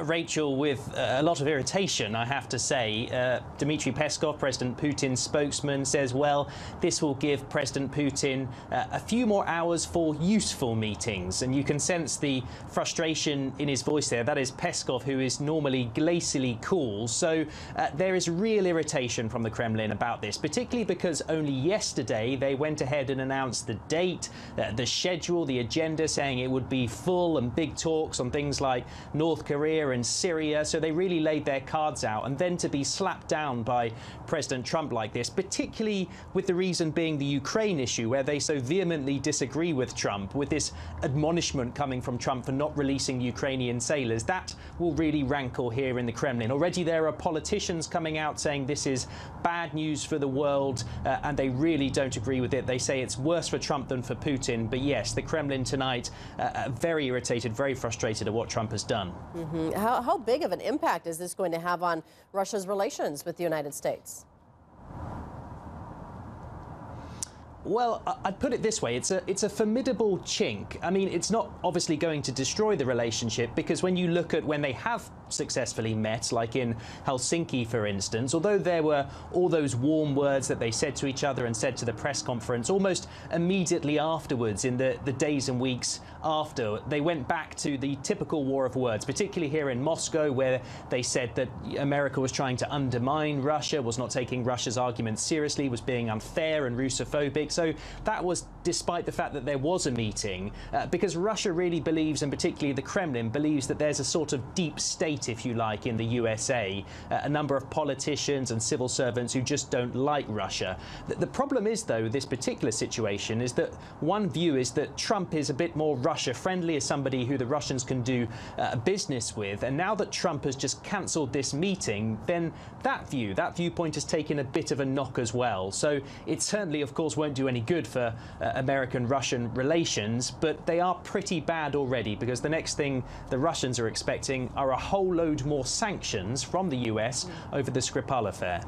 Rachel, with a lot of irritation, I have to say. Dmitry Peskov, President Putin's spokesman, says, well, this will give President Putin a few more hours for useful meetings. And you can sense the frustration in his voice there. That is Peskov, who is normally glacially cool. So there is real irritation from the Kremlin about this, particularly because only yesterday they went ahead and announced the date, the schedule, the agenda, saying it would be full and big talks on things like North Korea and Syria, so they really laid their cards out. And then to be slapped down by President Trump like this, particularly with the reason being the Ukraine issue, where they so vehemently disagree with Trump, with this admonishment coming from Trump for not releasing Ukrainian sailors, that will really rankle here in the Kremlin. Already there are politicians coming out saying this is bad news for the world, and they really don't agree with it. They say it's worse for Trump than for Putin. But yes, the Kremlin tonight very irritated, very frustrated at what Trump has done. How big of an impact is this going to have on Russia's relations with the United States? Well, I'd put it this way. It's a formidable chink. I mean, it's not obviously going to destroy the relationship, because when you look at when they have successfully met, like in Helsinki, for instance, although there were all those warm words that they said to each other and said to the press conference, almost immediately afterwards, in the days and weeks after, they went back to the typical war of words, particularly here in Moscow, where they said that America was trying to undermine Russia, was not taking Russia's arguments seriously, was being unfair and Russophobic. So that was despite the fact that there was a meeting, because Russia really believes, and particularly the Kremlin believes, that there's a sort of deep state, if you like, in the USA, a number of politicians and civil servants who just don't like Russia. The problem is, though, this particular situation is that one view is that Trump is a bit more Russia-friendly, as somebody who the Russians can do business with. And now that Trump has just cancelled this meeting, then that viewpoint has taken a bit of a knock as well. So it certainly, of course, won't do any good for American-Russian relations, but they are pretty bad already, because the next thing the Russians are expecting are a whole load more sanctions from the US over the Skripal affair.